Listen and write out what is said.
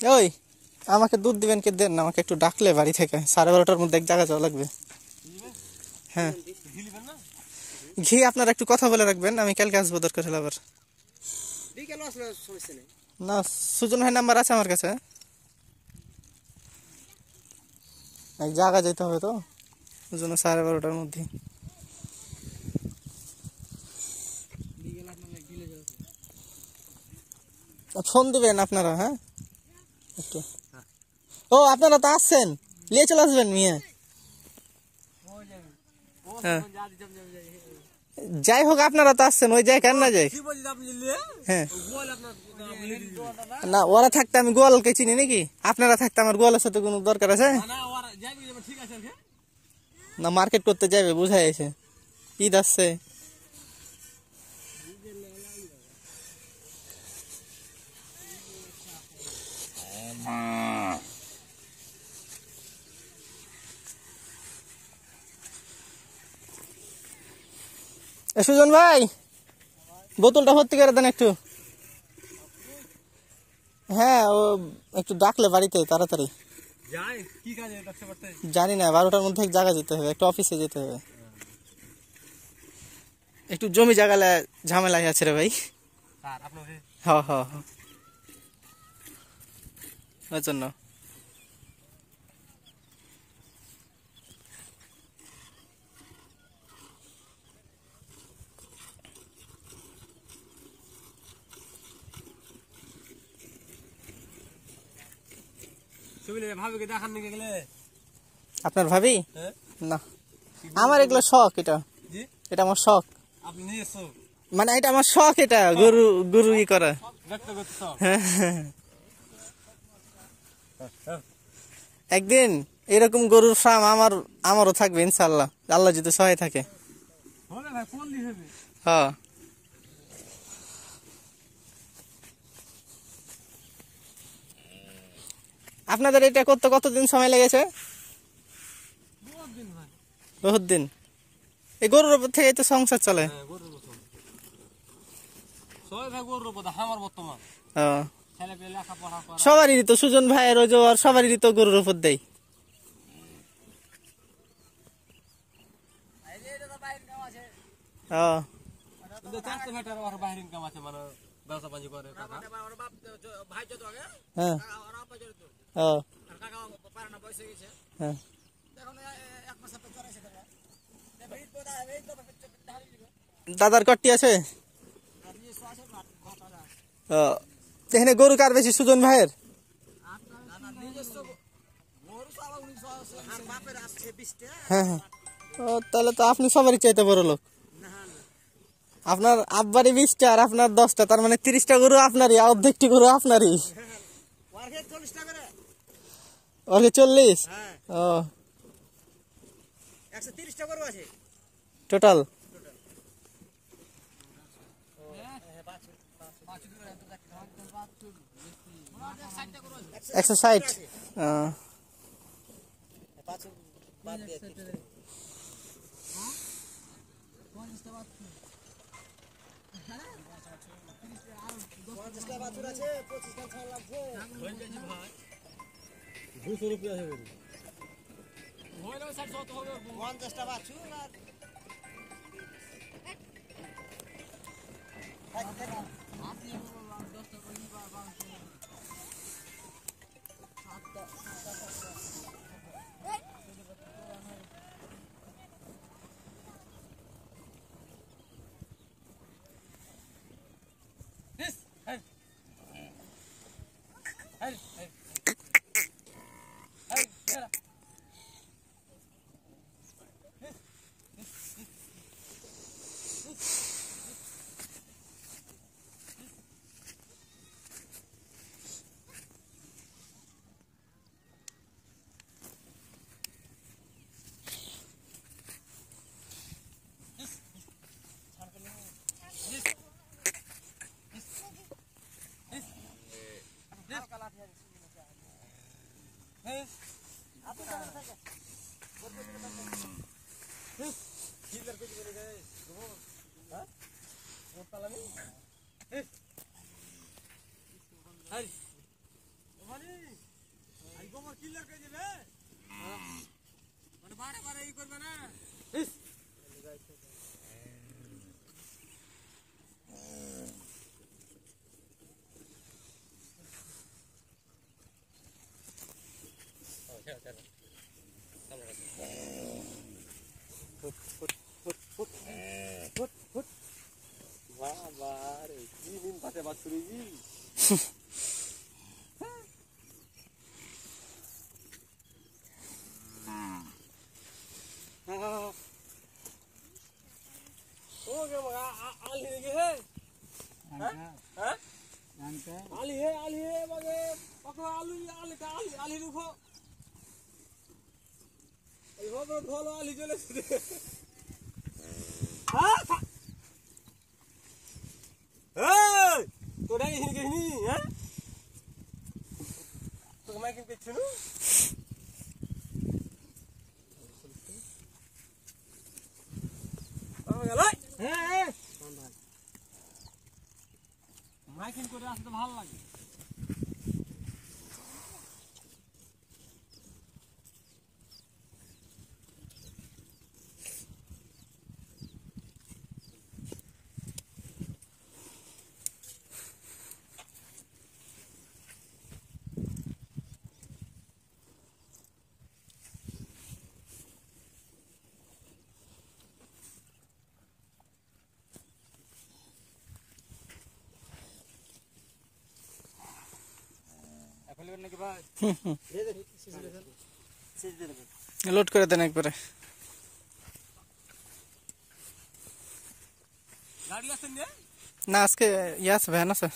ওই আমাকে দুধ দিবেন কি দেন না, আমাকে একটু ডাকলে বাড়ি থেকে 12:30টার মধ্যে এক জায়গা যাওয়া লাগবে। হ্যাঁ ঘি আপনারা একটু কথা বলে রাখবেন, আমি কালকে আসবো দরকার হলে আবার। না সুজন ভাই নাম্বার আছে আমার কাছে, এক জায়গা যেতে হবে তো ওই জন্য 12:30টার মধ্যে। ফোন দিবেন আপনারা, হ্যাঁ একটু। ও আপনারা তো আসছেন, নিয়ে চলে আসবেন মেয়ে। হ্যাঁ যাই হোক আপনারা তো আসছেন, ওই যাই কেন না যাই। হ্যাঁ না ওরা থাকতে আমি গোয়ালকে চিনি নাকি, আপনারা থাকতে আমার গোয়ালের সাথে কোনো দরকার আছে না? মার্কেট করতে যাবে বুঝাই এসে, ঈদ আসছে। সুজন ভাই বোতলটা ভর্তি করে দেন একটু। হ্যাঁ ও একটু ডাকলে বাড়িতে তাড়াতাড়ি। জানি না 12টার মধ্যে এক জায়গা যেতে হবে, একটু অফিসে যেতে হবে। একটু জমি জায়গায় ঝামেলা আছে রে ভাই। হ্যাঁ হ্যাঁ হ্যাঁ ওই জন্য। আপনার ভাবি না, আমার এগুলো শখ, এটা এটা আমার শখ, মানে এটা আমার শখ, এটা গরু গরু ই করা। একদিন এরকম গরুর ফার্ম আমারও থাকবে ইনশাল্লাহ, আল্লাহ যদি সহায় থাকে। হ্যাঁ আপনাদের এটা করতে কতদিন সময় লেগেছে? বহুত দিন। এই গরুর উপর থেকে তো সংসার চলে। সবারই তো সুজন ভাইয়ের ওই যে সবারই তো গরুর উপর দেয়। দাদার কট্টি আছে এখানে, গরু কার বেশি সুজন ভাইয়ের? হ্যাঁ হ্যাঁ ও তাহলে তো আপনি সবারই চাইতে বড় লোক। আপনার আব্বারই 20টা আর আপনার 10টা, তার মানে 30টা গরু আপনারই, অর্ধেকটি গরু আপনারই। ওকে 40? ও 130টা গরু আছে টোটাল। 160। Hey! করবে না বাবা রে কি দিন পাতে বাছুরি জি ओ के मगा आली गे है हैं आली है मगे पको आलू आली का आली रुखो এই হবে ভালো আলি চলে এসেছে হ্যাঁ এই তোরা এখানে গেছিনি হ্যাঁ তোকে মাইকিং করছিস না বাবা গেল হ্যাঁ মাইকিং করে আসতে ভালো লাগে লোড করে দেন একবারে গাড়ি আছে না আজকে ইয়াস ভ্যান আছে